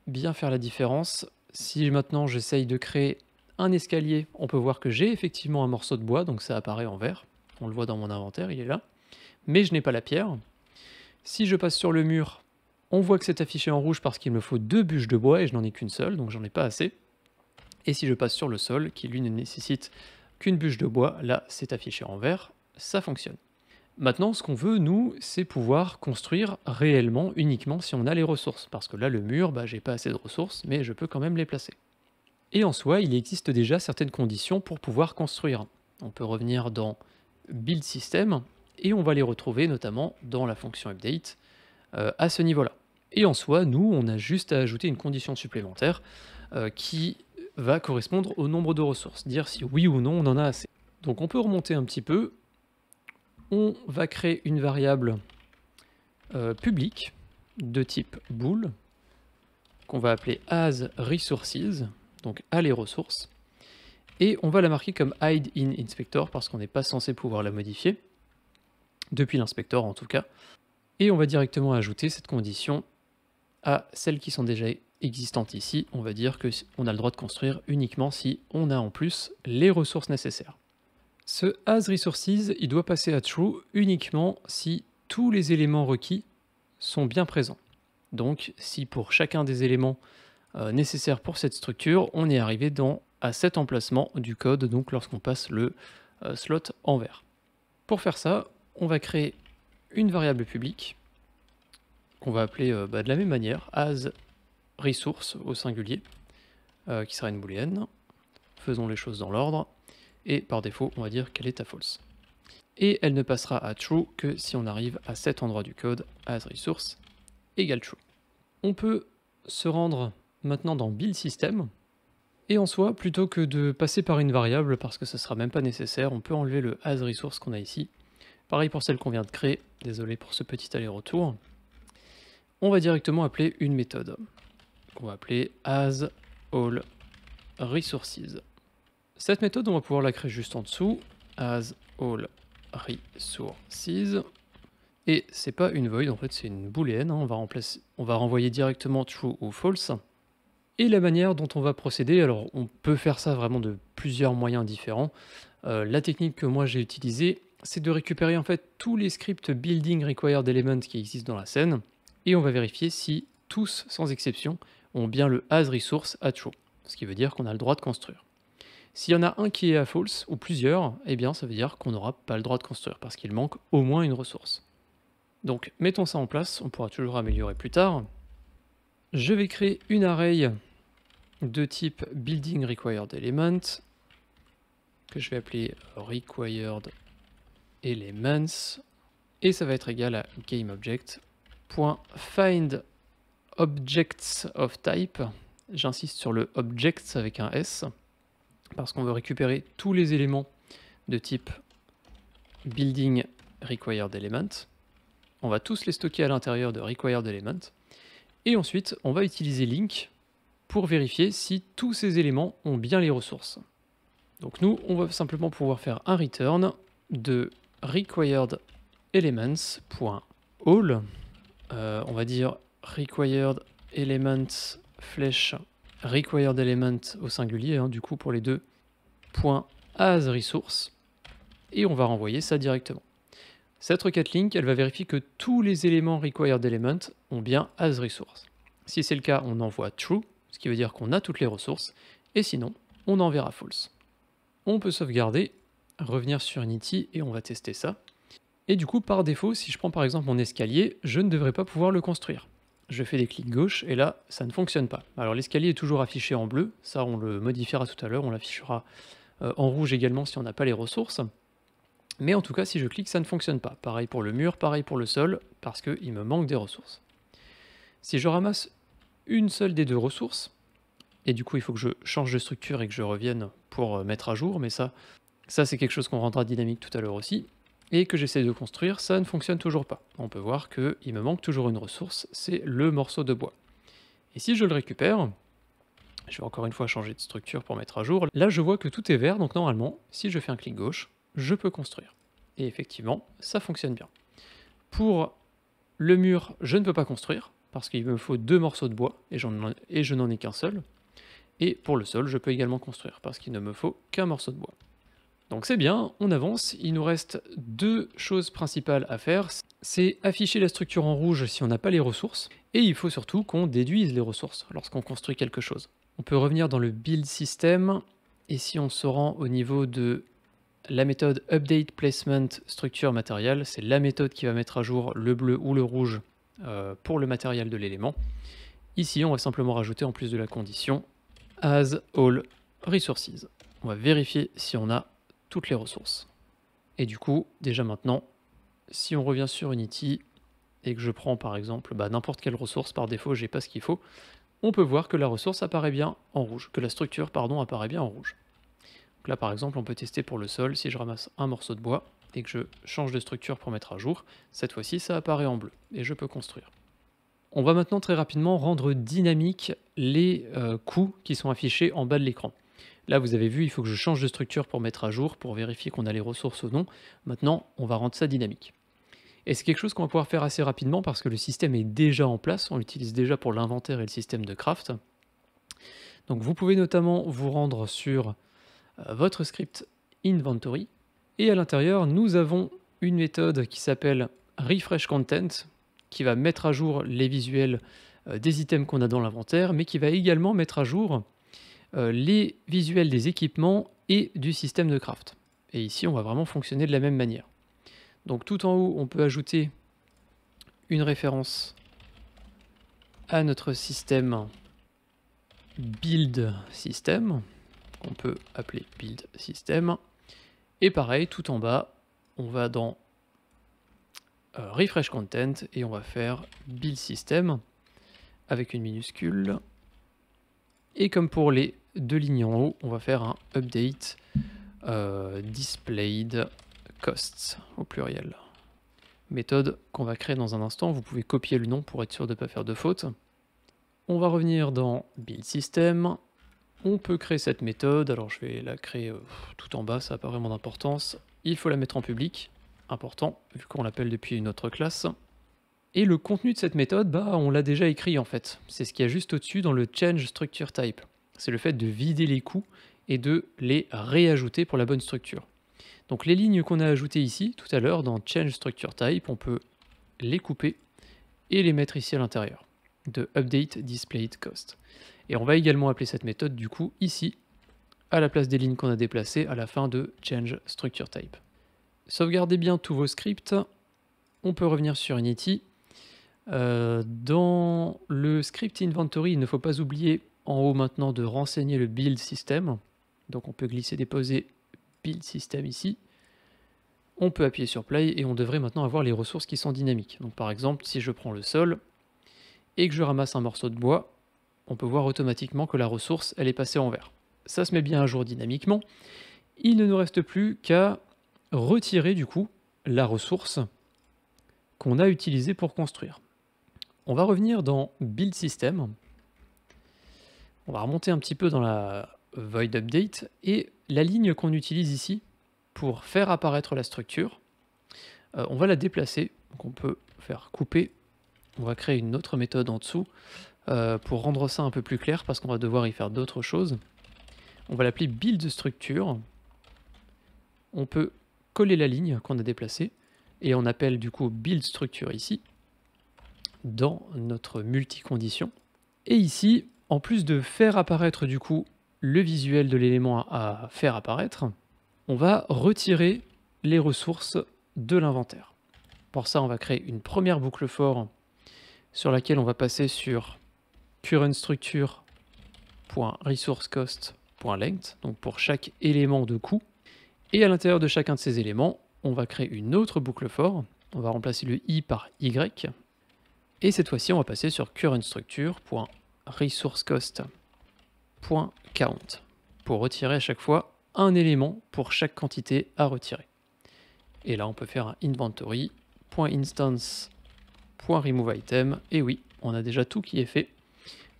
Speaker 1: bien faire la différence. Si maintenant j'essaye de créer un escalier, on peut voir que j'ai effectivement un morceau de bois, donc ça apparaît en vert. On le voit dans mon inventaire, il est là. Mais je n'ai pas la pierre. Si je passe sur le mur, on voit que c'est affiché en rouge parce qu'il me faut 2 bûches de bois et je n'en ai qu'une seule, donc j'en ai pas assez. Et si je passe sur le sol, qui lui ne nécessite qu'une bûche de bois, là c'est affiché en vert, ça fonctionne. Maintenant, ce qu'on veut, nous, c'est pouvoir construire réellement, uniquement si on a les ressources. Parce que là, le mur, j'ai pas assez de ressources, mais je peux quand même les placer. Et en soi, il existe déjà certaines conditions pour pouvoir construire. On peut revenir dans Build System, et on va les retrouver notamment dans la fonction Update, à ce niveau-là. Et en soi, nous, on a juste à ajouter une condition supplémentaire qui va correspondre au nombre de ressources, dire si oui ou non on en a assez. Donc on peut remonter un petit peu. On va créer une variable publique de type bool qu'on va appeler asResources, donc à les ressources, et on va la marquer comme hide in inspector parce qu'on n'est pas censé pouvoir la modifier, depuis l'inspecteur en tout cas, et on va directement ajouter cette condition à celles qui sont déjà existantes ici. On va dire qu'on a le droit de construire uniquement si on a en plus les ressources nécessaires. Ce asResources, il doit passer à true uniquement si tous les éléments requis sont bien présents. Donc si pour chacun des éléments nécessaires pour cette structure, on est arrivé à cet emplacement du code, donc lorsqu'on passe le slot en vert. Pour faire ça, on va créer une variable publique qu'on va appeler de la même manière, asResource au singulier, qui sera une booléenne. Faisons les choses dans l'ordre. Et par défaut, on va dire qu'elle est à false. Et elle ne passera à true que si on arrive à cet endroit du code, asResource égale true. On peut se rendre maintenant dans Build System, et en soi, plutôt que de passer par une variable, parce que ce ne sera même pas nécessaire, on peut enlever le asResource qu'on a ici. Pareil pour celle qu'on vient de créer, désolé pour ce petit aller-retour. On va directement appeler une méthode, qu'on va appeler asAllResources. Cette méthode, on va pouvoir la créer juste en dessous, asAllResources, et c'est pas une void, en fait c'est une booléenne, on va renvoyer directement true ou false. Et la manière dont on va procéder, alors on peut faire ça vraiment de plusieurs moyens différents. La technique que moi j'ai utilisée, c'est de récupérer en fait tous les scripts building required element qui existent dans la scène, et on va vérifier si tous, sans exception, ont bien le asResource à true, ce qui veut dire qu'on a le droit de construire. S'il y en a un qui est à false, ou plusieurs, eh bien ça veut dire qu'on n'aura pas le droit de construire, parce qu'il manque au moins une ressource. Donc mettons ça en place, on pourra toujours améliorer plus tard. Je vais créer une array de type building required element, que je vais appeler required elements, et ça va être égal à GameObject.find objects of type. J'insiste sur le objects avec un S, parce qu'on veut récupérer tous les éléments de type building required element. On va tous les stocker à l'intérieur de required element. Et ensuite, on va utiliser link pour vérifier si tous ces éléments ont bien les ressources. Donc nous, on va simplement pouvoir faire un return de required elements.all. On va dire required elements flèche required element au singulier, du coup pour les deux, .asResource, et on va renvoyer ça directement. Cette requête link, elle va vérifier que tous les éléments required element ont bien asResource. Si c'est le cas, on envoie true, ce qui veut dire qu'on a toutes les ressources, et sinon, on enverra false. On peut sauvegarder, revenir sur Unity et on va tester ça. Et du coup, par défaut, si je prends par exemple mon escalier, je ne devrais pas pouvoir le construire. Je fais des clics gauche et là, ça ne fonctionne pas. Alors l'escalier est toujours affiché en bleu, ça on le modifiera tout à l'heure, on l'affichera en rouge également si on n'a pas les ressources. Mais en tout cas, si je clique, ça ne fonctionne pas. Pareil pour le mur, pareil pour le sol, parce qu'il me manque des ressources. Si je ramasse une seule des deux ressources, et du coup il faut que je change de structure et que je revienne pour mettre à jour, mais ça c'est quelque chose qu'on rendra dynamique tout à l'heure aussi, et que j'essaie de construire, ça ne fonctionne toujours pas. On peut voir qu'il me manque toujours une ressource, c'est le morceau de bois. Et si je le récupère, je vais encore une fois changer de structure pour mettre à jour, là je vois que tout est vert, donc normalement, si je fais un clic gauche, je peux construire. Et effectivement, ça fonctionne bien. Pour le mur, je ne peux pas construire, parce qu'il me faut 2 morceaux de bois, et je n'en ai qu'un seul. Et pour le sol, je peux également construire, parce qu'il ne me faut qu'un morceau de bois. Donc c'est bien, on avance, il nous reste 2 choses principales à faire, c'est afficher la structure en rouge si on n'a pas les ressources, et il faut surtout qu'on déduise les ressources lorsqu'on construit quelque chose. On peut revenir dans le build system, et si on se rend au niveau de la méthode update placement structure matériel, c'est la méthode qui va mettre à jour le bleu ou le rouge pour le matériel de l'élément. Ici, on va simplement rajouter en plus de la condition as all resources. On va vérifier si on a toutes les ressources. Et du coup, déjà maintenant, si on revient sur Unity et que je prends par exemple n'importe quelle ressource, par défaut j'ai pas ce qu'il faut, on peut voir que la ressource apparaît bien en rouge, que la structure pardon apparaît bien en rouge. Donc là par exemple on peut tester pour le sol, si je ramasse un morceau de bois et que je change de structure pour mettre à jour, cette fois-ci ça apparaît en bleu et je peux construire. On va maintenant très rapidement rendre dynamique les coûts qui sont affichés en bas de l'écran. Là, vous avez vu, il faut que je change de structure pour mettre à jour, pour vérifier qu'on a les ressources ou non. Maintenant, on va rendre ça dynamique. Et c'est quelque chose qu'on va pouvoir faire assez rapidement parce que le système est déjà en place, on l'utilise déjà pour l'inventaire et le système de craft. Donc vous pouvez notamment vous rendre sur votre script inventory, et à l'intérieur, nous avons une méthode qui s'appelle refresh content, qui va mettre à jour les visuels des items qu'on a dans l'inventaire, mais qui va également mettre à jour les visuels des équipements et du système de craft. Et ici, on va vraiment fonctionner de la même manière. Donc tout en haut, on peut ajouter une référence à notre système build system, qu'on peut appeler build system. Et pareil, tout en bas, on va dans refresh content et on va faire build system avec une minuscule. Et comme pour les 2 lignes en haut, on va faire un update displayed costs au pluriel. Méthode qu'on va créer dans un instant, vous pouvez copier le nom pour être sûr de ne pas faire de faute. On va revenir dans build system, on peut créer cette méthode, alors je vais la créer tout en bas, ça n'a pas vraiment d'importance. Il faut la mettre en public, important, vu qu'on l'appelle depuis une autre classe. Et le contenu de cette méthode, on l'a déjà écrit en fait. C'est ce qu'il y a juste au-dessus dans le change structure type. C'est le fait de vider les coûts et de les réajouter pour la bonne structure. Donc les lignes qu'on a ajoutées ici, tout à l'heure, dans change structure type, on peut les couper et les mettre ici à l'intérieur de update displayed cost. Et on va également appeler cette méthode du coup ici, à la place des lignes qu'on a déplacées à la fin de change structure type. Sauvegardez bien tous vos scripts. On peut revenir sur Unity. Dans le script inventory, il ne faut pas oublier en haut maintenant de renseigner le build system. Donc on peut glisser déposer build system ici. On peut appuyer sur play et on devrait maintenant avoir les ressources qui sont dynamiques. Donc par exemple, si je prends le sol et que je ramasse un morceau de bois, on peut voir automatiquement que la ressource elle est passée en vert. Ça se met bien à jour dynamiquement. Il ne nous reste plus qu'à retirer du coup la ressource qu'on a utilisée pour construire. On va revenir dans Build System. On va remonter un petit peu dans la Void Update et la ligne qu'on utilise ici pour faire apparaître la structure, on va la déplacer. Donc on peut faire couper. On va créer une autre méthode en dessous pour rendre ça un peu plus clair parce qu'on va devoir y faire d'autres choses. On va l'appeler Build Structure. On peut coller la ligne qu'on a déplacée et on appelle du coup Build Structure ici dans notre multi-condition. Et ici, en plus de faire apparaître du coup le visuel de l'élément à faire apparaître, on va retirer les ressources de l'inventaire. Pour ça, on va créer une première boucle for sur laquelle on va passer sur currentStructure.resourceCost.length, donc pour chaque élément de coût. Et à l'intérieur de chacun de ces éléments, on va créer une autre boucle for. On va remplacer le i par y. Et cette fois-ci, on va passer sur currentStructure.resourceCost.count pour retirer à chaque fois un élément pour chaque quantité à retirer. Et là, on peut faire un inventory.instance.removeItem. Et oui, on a déjà tout qui est fait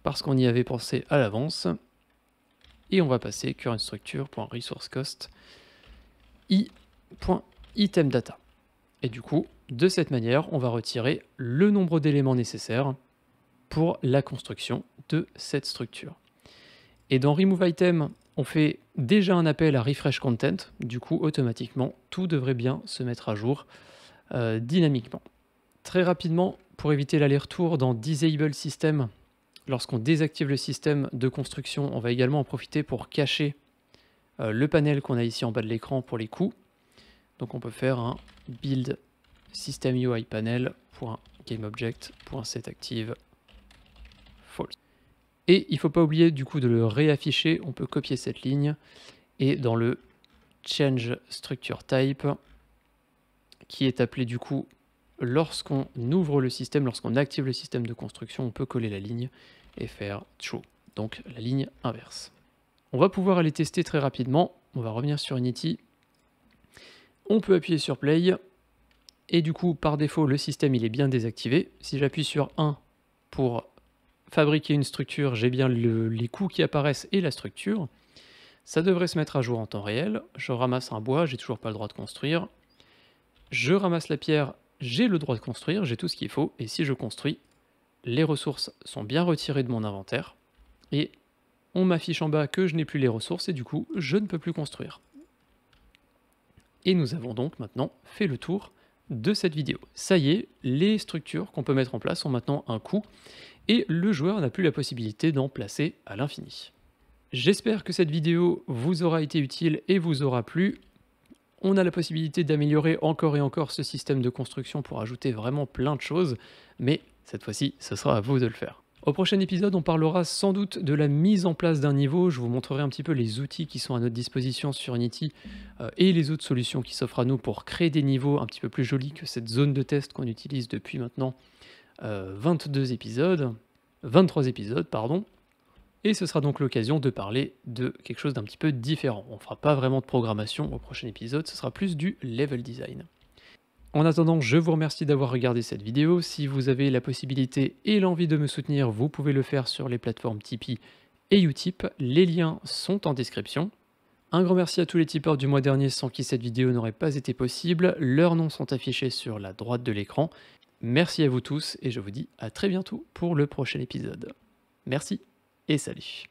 Speaker 1: parce qu'on y avait pensé à l'avance. Et on va passer currentStructure.resourceCost i.itemData. Et du coup, de cette manière, on va retirer le nombre d'éléments nécessaires pour la construction de cette structure. Et dans removeItem, on fait déjà un appel à refreshContent. Du coup, automatiquement, tout devrait bien se mettre à jour dynamiquement. Très rapidement, pour éviter l'aller-retour dans DisableSystem, lorsqu'on désactive le système de construction, on va également en profiter pour cacher le panel qu'on a ici en bas de l'écran pour les coûts. Donc on peut faire un build systemUIPanel.GameObject.setActive false. Et il ne faut pas oublier du coup de le réafficher, on peut copier cette ligne et dans le change structure type qui est appelé du coup lorsqu'on ouvre le système, lorsqu'on active le système de construction, on peut coller la ligne et faire true, donc la ligne inverse. On va pouvoir aller tester très rapidement, on va revenir sur Unity, on peut appuyer sur play et du coup par défaut le système il est bien désactivé. Si j'appuie sur 1 pour fabriquer une structure, j'ai bien les coûts qui apparaissent et la structure. Ça devrait se mettre à jour en temps réel. Je ramasse un bois, j'ai toujours pas le droit de construire. Je ramasse la pierre, j'ai le droit de construire, j'ai tout ce qu'il faut. Et si je construis, les ressources sont bien retirées de mon inventaire. Et on m'affiche en bas que je n'ai plus les ressources et du coup, je ne peux plus construire. Et nous avons donc maintenant fait le tour de cette vidéo. Ça y est, les structures qu'on peut mettre en place ont maintenant un coût et le joueur n'a plus la possibilité d'en placer à l'infini. J'espère que cette vidéo vous aura été utile et vous aura plu. On a la possibilité d'améliorer encore et encore ce système de construction pour ajouter vraiment plein de choses, mais cette fois-ci, ce sera à vous de le faire. Au prochain épisode, on parlera sans doute de la mise en place d'un niveau. Je vous montrerai un petit peu les outils qui sont à notre disposition sur Unity et les autres solutions qui s'offrent à nous pour créer des niveaux un petit peu plus jolis que cette zone de test qu'on utilise depuis maintenant 23 épisodes, pardon. Et ce sera donc l'occasion de parler de quelque chose d'un petit peu différent. On ne fera pas vraiment de programmation au prochain épisode, ce sera plus du level design. En attendant, je vous remercie d'avoir regardé cette vidéo. Si vous avez la possibilité et l'envie de me soutenir, vous pouvez le faire sur les plateformes Tipeee et Utip. Les liens sont en description. Un grand merci à tous les tipeurs du mois dernier sans qui cette vidéo n'aurait pas été possible. Leurs noms sont affichés sur la droite de l'écran. Merci à vous tous et je vous dis à très bientôt pour le prochain épisode. Merci et salut.